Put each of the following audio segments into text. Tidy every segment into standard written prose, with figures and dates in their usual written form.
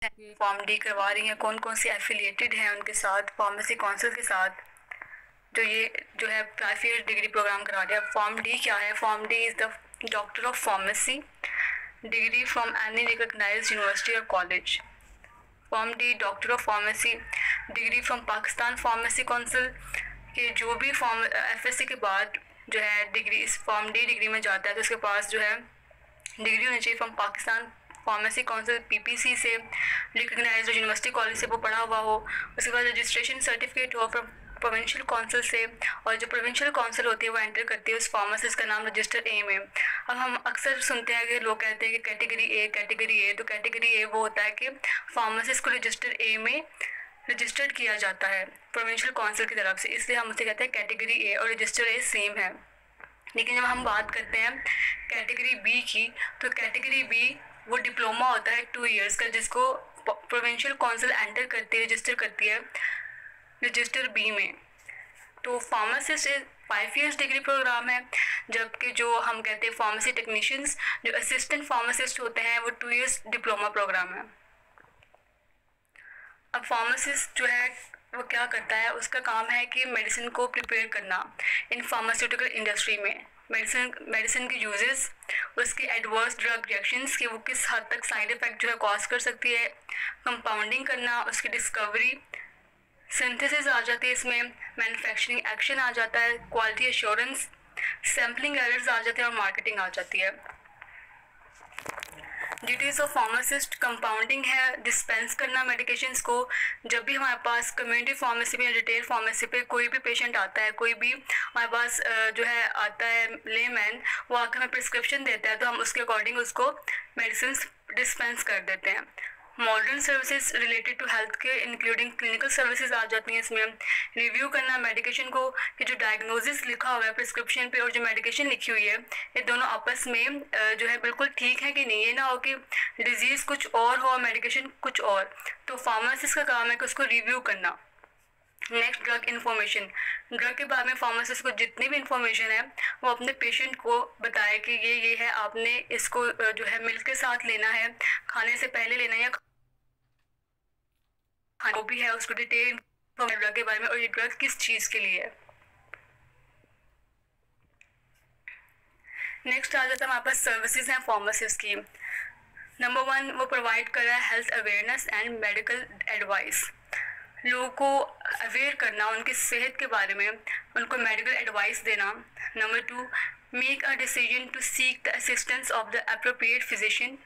Form D करवा रही हैं, कौन कौन सी एफिलिएटेड हैं उनके साथ, फार्मेसी काउंसिल के साथ, जो है 5 ईयर डिग्री प्रोग्राम करा दिया। फॉर्म डी क्या है? Pharm D is the doctor of pharmacy degree from any recognised university और college. Pharm D doctor of pharmacy degree from Pakistan pharmacy council के जो भी एफएससी के बाद जो है डिग्री इस फॉर्म डी डिग्री में जाता है तो उसके पास जो है डिग्री होनी चाहिए from Pakistan pharmacy council PPC से, रिकग्नाइज्ड यूनिवर्सिटी कॉलेज से वो पढ़ा हुआ हो। उसके बाद रजिस्ट्रेशन सर्टिफिकेट हो फ्रॉम प्रोविंशियल काउंसिल से, और जो प्रोविंशियल काउंसिल होती है वो एंटर करती है उस फार्मासिस्ट का नाम रजिस्टर ए में। अब हम अक्सर सुनते हैं कि लोग कहते हैं कि कैटेगरी ए, तो कैटेगरी ए वो होता है कि फार्मासिस्ट को रजिस्टर ए में रजिस्टर्ड किया जाता है प्रोविंशियल काउंसिल की तरफ से, इसलिए हम उसे कहते हैं कैटेगरी ए, और रजिस्टर ए सेम है। लेकिन जब हम बात करते हैं कैटेगरी बी की, तो कैटेगरी बी वो डिप्लोमा होता है 2 इयर्स का, जिसको प्रोविंशियल काउंसिल एंटर करती है, रजिस्टर करती है रजिस्टर बी में। तो फार्मासिस्ट 5 ईयर्स डिग्री प्रोग्राम है, जबकि जो हम कहते हैं फार्मेसी टेक्नीशियंस जो असिस्टेंट फार्मासिस्ट होते हैं वो 2 इयर्स डिप्लोमा प्रोग्राम है। अब फार्मासिस्ट जो है वो क्या करता है? उसका काम है कि मेडिसिन को प्रिपेयर करना इन फार्मास्यूटिकल इंडस्ट्री में, मेडिसिन के यूजेस, उसके एडवर्स ड्रग रिएक्शंस कि वो किस हद तक साइड इफ़ेक्ट जो है कॉज कर सकती है, कंपाउंडिंग करना, उसकी डिस्कवरी, सिंथेसिस आ जाती है इसमें, मैन्युफैक्चरिंग एक्शन आ जाता है, क्वालिटी एश्योरेंस, सैम्पलिंग एरर्स आ जाते हैं और मार्केटिंग आ जाती है। ड्यूटीज़ ऑफ फार्मासिस्ट कंपाउंडिंग है, डिस्पेंस करना मेडिकेशंस को। जब भी हमारे पास कम्युनिटी फार्मेसी में या रिटेल फार्मेसी पे कोई भी पेशेंट आता है, कोई भी हमारे पास जो है आता है लेमैन, वो आकर हमें प्रिस्क्रिप्शन देता है तो हम उसके अकॉर्डिंग उसको मेडिसिन डिस्पेंस कर देते हैं। Modern services related to health care including clinical services आ जाती हैं इसमें। रिव्यू करना मेडिकेशन को कि जो डायग्नोसिस लिखा हुआ है प्रिस्क्रिप्शन पे और जो मेडिकेशन लिखी हुई है ये दोनों आपस में जो है बिल्कुल ठीक है कि नहीं। ये ना हो कि डिजीज़ कुछ और हो और मेडिकेशन कुछ और, तो फार्मासिस्ट का काम है कि उसको रिव्यू करना। Next, drug information. ड्रग के बारे में फार्मासिस्ट को जितनी भी इंफॉर्मेशन है वो अपने पेशेंट को बताए कि ये है, आपने इसको जो है मिल्क के साथ लेना है, खाने से पहले लेना है, या जो भी है उसको डिटेल ड्रग के बारे में और ये ड्रग किस चीज़ के लिए है। नेक्स्ट आ जाता है हमारे पास सर्विसेज हैं फार्मासिस्ट की। नंबर 1 वो प्रोवाइड कर रहा है health awareness and medical advice. लोगों को अवेयर करना उनकी सेहत के बारे में, उनको मेडिकल एडवाइस देना। Number 2 make a decision to seek the assistance of the appropriate physician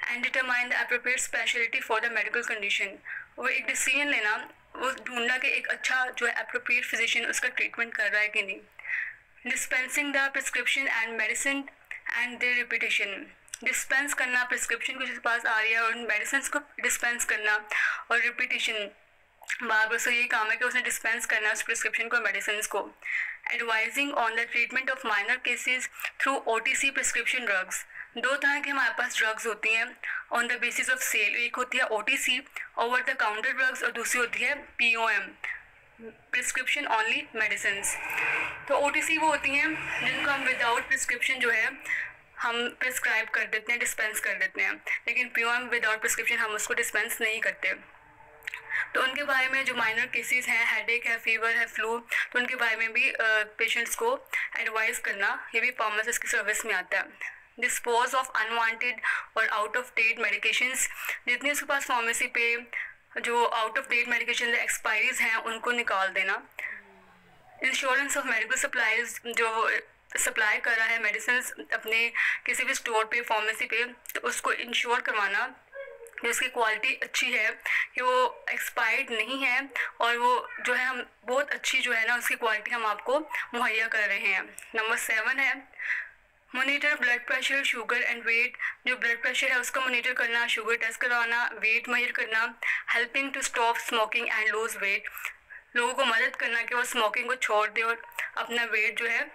and determine the appropriate speciality for the medical condition. वो एक डिसीजन लेना, वो ढूंढना कि एक अच्छा जो है अप्रोप्रिएट फिजिशियन उसका ट्रीटमेंट कर रहा है कि नहीं। Dispensing the prescription and medicine and their repetition. Dispense करना प्रिस्क्रिप्शन को जिसके पास आ रही है और मेडिसिन को डिस्पेंस करना, और रिपीटेशन बार बार से यही काम है कि उसने डिस्पेंस करना है उस प्रिस्क्रिप्शन को, मेडिसिन को। Advising on the treatment of minor cases through OTC prescription drugs. 2 तरह की हमारे पास ड्रग्स होती हैं on the basis of sale. एक होती है OTC over the counter drugs और दूसरी होती है पीओएम प्रिस्क्रिप्शन ओनली मेडिसिन। तो ओटीसी वो होती हैं जिनको हम विदाउट प्रिस्क्रिप्शन जो है हम प्रिस्क्राइब कर देते हैं, डिस्पेंस कर देते हैं, लेकिन पीओएम विदाउट प्रिस्क्रिप्शन हम उसको डिस्पेंस नहीं करते। तो उनके बारे में जो माइनर केसेस हैं, हेडेक है, फीवर है, फ्लू, तो उनके बारे में भी पेशेंट्स को एडवाइस करना ये भी फार्मासिस्ट की सर्विस में आता है। डिस्पोज ऑफ अनवांटेड और आउट ऑफ डेट मेडिकेशंस। जितनी उसके पास फार्मेसी पे जो out of date medication expiries हैं उनको निकाल देना। इंश्योरेंस ऑफ मेडिकल सप्लाईज, जो सप्लाई कर रहा है मेडिसिन अपने किसी भी स्टोर पे, फार्मेसी पे, तो उसको इंश्योर करवाना कि उसकी क्वालिटी अच्छी है, कि वो एक्सपायर्ड नहीं है और वो जो है हम बहुत अच्छी जो है ना उसकी क्वालिटी हम आपको मुहैया कर रहे हैं। नंबर 7 है monitor blood pressure, sugar and weight. जो ब्लड प्रेशर है उसका मोनीटर करना, शुगर टेस्ट करवाना, वेट मेजर करना। Helping to stop smoking and lose weight. लोगों को मदद करना कि वो स्मोकिंग को छोड़ दे और अपना वेट जो है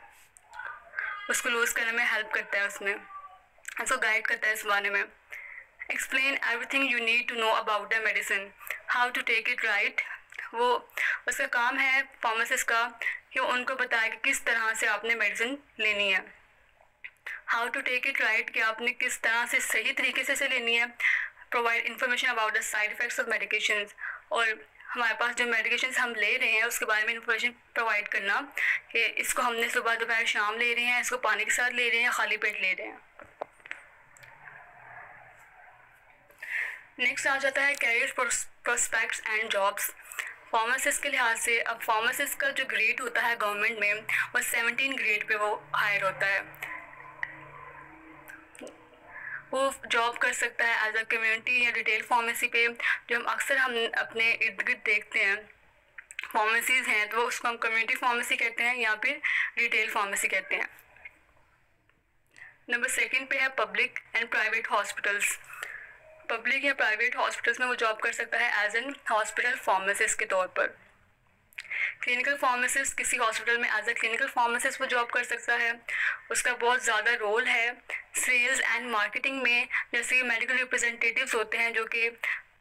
उसको लूज करने में हेल्प करता है, उसमें उसको गाइड करता है इस बारे में। Explain everything you need to know about the medicine, how to take it right. वो उसका काम है फार्मासिस्ट का कि उनको बताए कि किस तरह से आपने मेडिसिन लेनी है। How to take it right कि आपने किस तरह से सही तरीके से लेनी है। Provide information about the side effects of medications, और हमारे पास जो मेडिकेशंस हम ले रहे हैं उसके बारे में इंफॉर्मेशन प्रोवाइड करना कि इसको हमने सुबह दोपहर शाम ले रहे हैं, इसको पानी के साथ ले रहे हैं, खाली पेट ले रहे हैं। नेक्स्ट आ जाता है career prospects and jobs. Pharmacist के लिहाज से अब फार्मासिस्ट का जो ग्रेड होता है गवर्नमेंट में वो 17 ग्रेड पे वो हायर होता है। वो जॉब कर सकता है एज अ कम्युनिटी या रिटेल फार्मेसी पे, जो हम अक्सर हम अपने इर्द गिर्द देखते हैं फार्मेसीज़ हैं, तो वो उसको हम कम्युनिटी फार्मेसी कहते हैं या फिर रिटेल फार्मेसी कहते हैं। नंबर 2 पे है public and private hospitals. Public या प्राइवेट हॉस्पिटल्स में वो जॉब कर सकता है एज एन हॉस्पिटल फार्मासिस्ट के तौर पर। क्लिनिकल फार्मासिस्ट किसी हॉस्पिटल में एज अ क्लिनिकल फार्मासिस्ट वो जॉब कर सकता है। उसका बहुत ज़्यादा रोल है सेल्स एंड मार्केटिंग में, जैसे मेडिकल रिप्रेजेंटेटिव्स होते हैं जो कि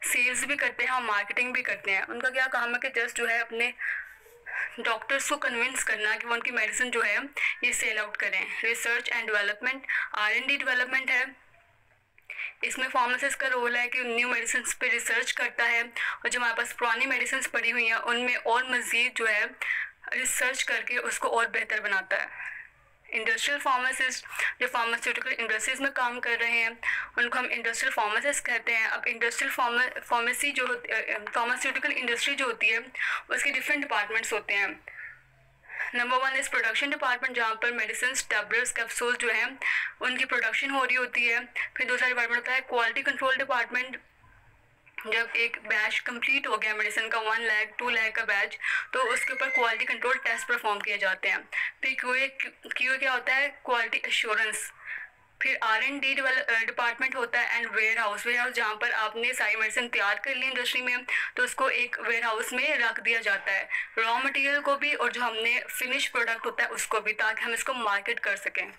सेल्स भी करते हैं और मार्केटिंग भी करते हैं। उनका क्या काम है कि जस्ट जो है अपने डॉक्टर्स को कन्विंस करना कि वो उनकी मेडिसिन जो है ये सेल आउट करें। Research and development, R&D development है, इसमें फार्मासिस्ट का रोल है कि न्यू मेडिसिन पे रिसर्च करता है और जो हमारे पास पुरानी मेडिसिन पड़ी हुई हैं उनमें और मज़ीद जो है रिसर्च करके उसको और बेहतर बनाता है। इंडस्ट्रियल फार्मासिस्ट जो फार्मास्यूटिकल इंडस्ट्रीज़ में काम कर रहे हैं उनको हम इंडस्ट्रियल फार्मासिस्ट कहते हैं। अब इंडस्ट्रियल फार्मेसी जो फार्मास्यूटिकल इंडस्ट्री जो होती है उसके डिफरेंट डिपार्टमेंट्स होते हैं। नंबर 1 इस प्रोडक्शन डिपार्टमेंट, जहाँ पर मेडिसिन, टैबलेट्स, कैप्सूल जो हैं उनकी प्रोडक्शन हो रही होती है। फिर दूसरा डिपार्टमेंट होता है क्वालिटी कंट्रोल डिपार्टमेंट। जब एक बैच कंप्लीट हो गया मेडिसिन का 1 लाख 2 लाख का बैच, तो उसके ऊपर क्वालिटी कंट्रोल टेस्ट परफॉर्म किए जाते हैं। फिर क्यू क्या होता है, क्वालिटी एश्योरेंस। फिर R&D डिपार्टमेंट होता है एंड वेयर हाउस जहाँ पर आपने सारी मेडिसिन तैयार कर ली इंडस्ट्री में तो उसको एक वेयर हाउस में रख दिया जाता है, रॉ मटेरियल को भी और जो हमने फिनिश प्रोडक्ट होता है उसको भी, ताकि हम इसको मार्केट कर सकें।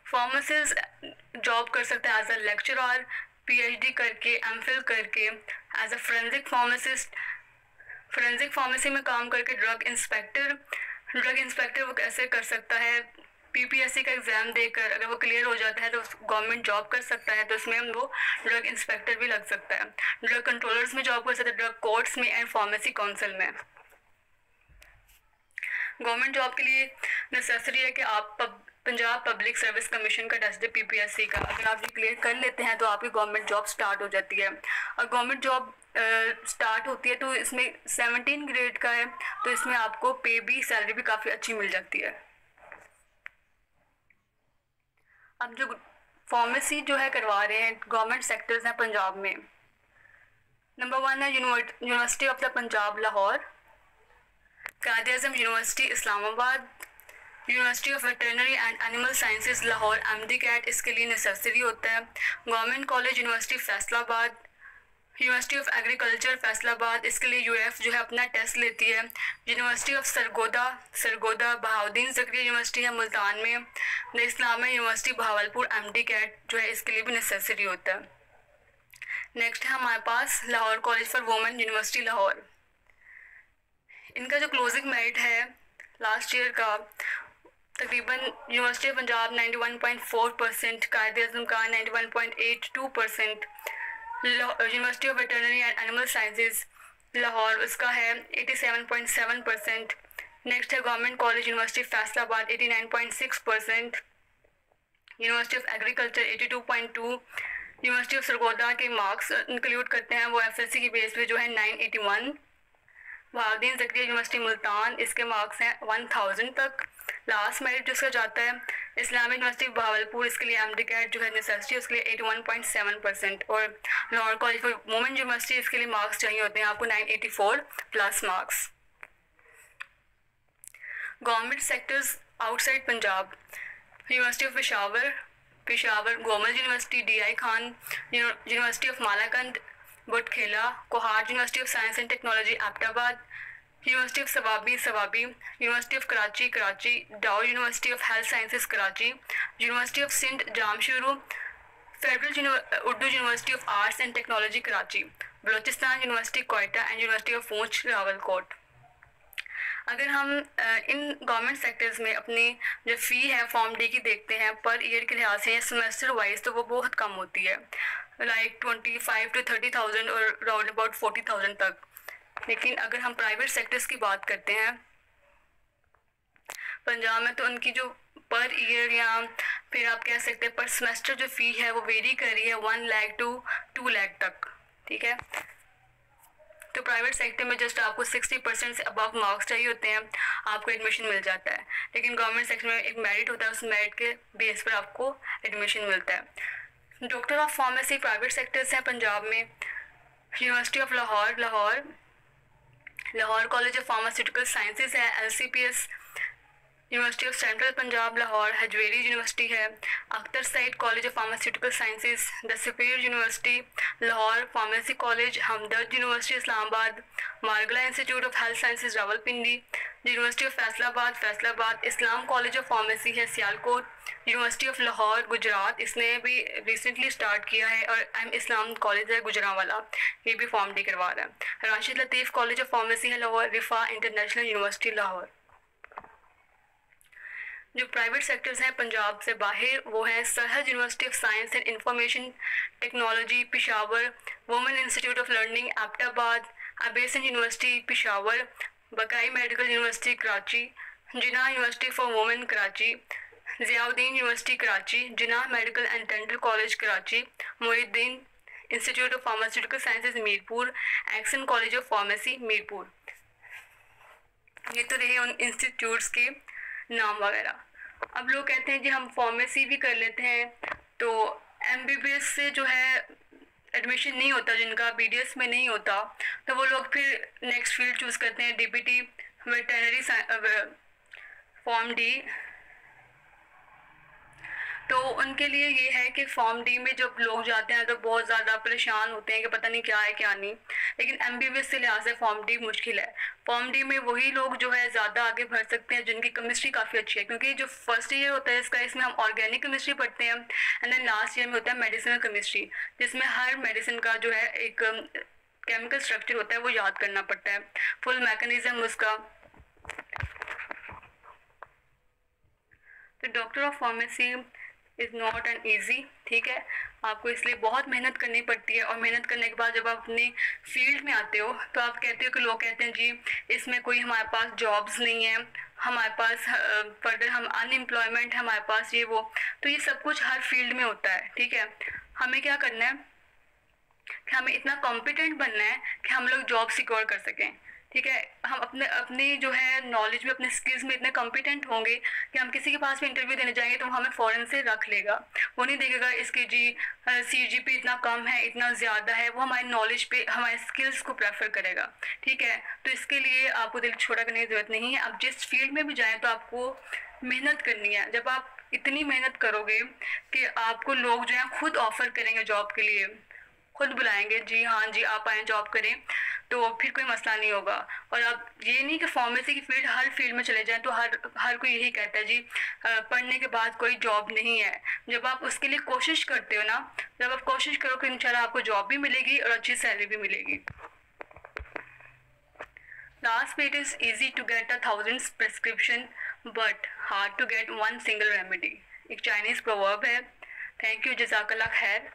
फार्मासिस्ट जॉब कर सकता है एज अ लेक्चरर, PhD करके, MPhil करके, as a forensic pharmacist, forensic pharmacy में काम करके ड्रग इंस्पेक्टर वो कैसे कर सकता है, PPSC का एग्ज़ाम देकर अगर वो क्लियर हो जाता है तो गवर्नमेंट जॉब कर सकता है, तो उसमें वो ड्रग इंस्पेक्टर भी लग सकता है। ड्रग कंट्रोलर्स में जॉब कर सकता है, ड्रग कोर्ट्स में एंड फार्मेसी काउंसिल में। गवर्नमेंट जॉब के लिए नेसेसरी है कि आप पंजाब पब्लिक सर्विस कमीशन का टेस्ट दे PPSC का, अगर आप ये क्लियर कर लेते हैं तो आपकी गवर्नमेंट जॉब स्टार्ट हो जाती है। और गवर्नमेंट जॉब स्टार्ट होती है तो इसमें 17 ग्रेड का है, तो इसमें आपको पे भी, सैलरी भी काफ़ी अच्छी मिल जाती है। अब जो फार्मेसी जो है करवा रहे हैं गवर्नमेंट सेक्टर्स हैं पंजाब में, नंबर 1 है university of the Punjab Lahore, Quaid-e-Azam university Islamabad, university of veterinary and animal sciences Lahore MD CAT इसके लिए नेसेसरी होता है। Government college university Faisalabad, university of agriculture Faisalabad, इसके लिए UF जो है अपना टेस्ट लेती है। University of Sargodha Bahauddin Zakariya university है मुल्तान में। The Islamia university Bahawalpur MD CAT जो है इसके लिए भी नेसेसरी होता है। नेक्स्ट है हमारे पास Lahore college for women university Lahore. इनका जो क्लोजिंग मेरिट है लास्ट ईयर का तकरीबन यूनिवर्सिटी ऑफ पंजाब 91.4%, कायद-ए-आज़म का 91.82%, university of veterinary and animal sciences Lahore उसका है 87.7%। नेक्स्ट है government college university Faisalabad 89.6%, university of agriculture 82.2, university of Sargodha के मार्क्स इंक्लूड करते हैं वो FSC की बेस पे जो है 981, बहाउद्दीन ज़करिया यूनिवर्सिटी मुल्तान इसके मार्क्स हैं 1000 तक। लास्ट मेरिट जिसका जाता है इस्लामिक यूनिवर्सिटी बहावलपुर, इसके लिए MD कैट जो है नेसेसरी उसके लिए 81.7%, और Lahore college for women university इसके लिए मार्क्स चाहिए होते हैं आपको 984 plus marks. Government sectors outside Punjab, university of Peshawar, Gomal university DI Khan, university of Malakand Batkhela, Kohat university of science and technology Abbottabad, university of Swabi, university of Karachi, Dow university of health sciences Karachi, university of Sindh Jamshoro, federal Urdu university of arts and technology Karachi, Balochistan university Quetta and university of पूंछ रावलकोट। अगर हम in government sectors में अपनी जो फ़ी है pharm D की देखते हैं per year के लिहाज से या सेमेस्टर वाइज, तो वो बहुत कम होती है, लाइक 25 to 30,000 और राउंड अबाउट 40,000 तक। लेकिन अगर हम प्राइवेट सेक्टर्स की बात करते हैं पंजाब में, तो उनकी जो पर ईयर या फिर आप कह सकते हैं पर सेमेस्टर जो फ़ी है वो वेरी कर रही है 1 लाख to 2 लाख तक, ठीक है। तो प्राइवेट सेक्टर में जस्ट आपको 60% से अबव मार्क्स चाहिए होते हैं, आपको एडमिशन मिल जाता है। लेकिन गवर्नमेंट सेक्टर में एक मेरिट होता है, उस मेरिट के बेस पर आपको एडमिशन मिलता है। Doctor of pharmacy private sectors हैं पंजाब में, university of Lahore, Lahore college of pharmaceutical sciences है LCPS, university of central Punjab Lahore Hajvery university है, Akhtar Saeed college of pharmaceutical sciences, the superior university Lahore, pharmacy college Hamdard university Islamabad, Margalla institute of health sciences Rawalpindi, university of Faisalabad, Islam college of pharmacy है Sialkot, university of Lahore Gujrat, इसने भी recently start किया है, और इस्लाम college है गुजरांवाला, ये भी फॉर्म डी करवा रहा है। राशिद लतीफ़ कॉलेज ऑफ फार्मेसी है लाहौर, रिफा इंटरनेशनल यूनिवर्सिटी लाहौर। जो प्राइवेट सेक्टर्स हैं पंजाब से बाहर वो हैं Sarhad university of science and information technology Peshawar, women institute of learning Abbottabad, Abasyn university Peshawar, Baqai medical university Karachi, Jinnah university for women Karachi, Ziauddin university Karachi, Jinnah medical and dental college Karachi, Mohiuddin institute of pharmaceutical sciences Mirpur, Akson college of pharmacy Mirpur. ये तो रहे उन इंस्टीट्यूट्स के नाम वगैरह। अब लोग कहते हैं कि हम फार्मेसी भी कर लेते हैं, तो MBBS से जो है एडमिशन नहीं होता, जिनका BDS में नहीं होता, तो वो लोग फिर नेक्स्ट फील्ड चूज़ करते हैं DPT वेटरनरी फॉर्म डी। तो उनके लिए ये है कि फॉर्म डी में जब लोग जाते हैं तो बहुत ज़्यादा परेशान होते हैं कि पता नहीं क्या है क्या नहीं, लेकिन MBBS से लिहाज से फॉर्म डी मुश्किल है। फॉर्म डी में वही लोग जो है ज़्यादा आगे बढ़ सकते हैं जिनकी केमिस्ट्री काफ़ी अच्छी है, क्योंकि जो फर्स्ट ईयर होता है इसका, इसमें हम ऑर्गेनिक केमिस्ट्री पढ़ते हैं, एंड देन लास्ट ईयर में होता है मेडिसिनल केमिस्ट्री, जिसमें हर मेडिसिन का जो है एक केमिकल स्ट्रक्चर होता है वो याद करना पड़ता है, फुल मैकेनिज्म उसका। तो doctor of pharmacy is not an easy, ठीक है, आपको इसलिए बहुत मेहनत करनी पड़ती है, और मेहनत करने के बाद जब आप अपने फील्ड में आते हो तो आप कहते हो कि लोग कहते हैं जी इसमें कोई हमारे पास जॉब्स नहीं है, हमारे पास फर्दर हम अनएम्प्लॉयमेंट है हमारे पास, ये वो। तो ये सब कुछ हर फील्ड में होता है, ठीक है। हमें क्या करना है कि हमें इतना कॉम्पिटेंट बनना है कि हम लोग जॉब सिक्योर कर सकें, ठीक है। हम अपने जो है नॉलेज में, अपने स्किल्स में इतने कॉम्पिटेंट होंगे कि हम किसी के पास भी इंटरव्यू देने जाएंगे तो हमें फ़ौरन से रख लेगा, वो नहीं देखेगा इसकी जी CGP इतना कम है इतना ज़्यादा है, वो हमारे नॉलेज पे हमारे स्किल्स को प्रेफर करेगा, ठीक है। तो इसके लिए आपको दिल छोटा करने की ज़रूरत नहीं है, आप जिस फील्ड में भी जाएँ तो आपको मेहनत करनी है। जब आप इतनी मेहनत करोगे कि आपको लोग जो है खुद ऑफ़र करेंगे जॉब के लिए, खुद बुलाएंगे जी हाँ जी आप आएँ जॉब करें, तो फिर कोई मसला नहीं होगा। और अब ये नहीं कि फार्मेसी की फील्ड हर फील्ड में चले जाएं तो हर कोई यही कहता है जी पढ़ने के बाद कोई जॉब नहीं है। जब आप उसके लिए कोशिश करते हो ना, जब आप कोशिश करो कि इंशाल्लाह आपको जॉब भी मिलेगी और अच्छी सैलरी भी मिलेगी। लास्ट पे, it is easy to get 1000 prescription but hard to get 1 single remedy, एक चाइनीज़ प्रोवर्ब है। थैंक यू, जज़ाकल्लाह खैर।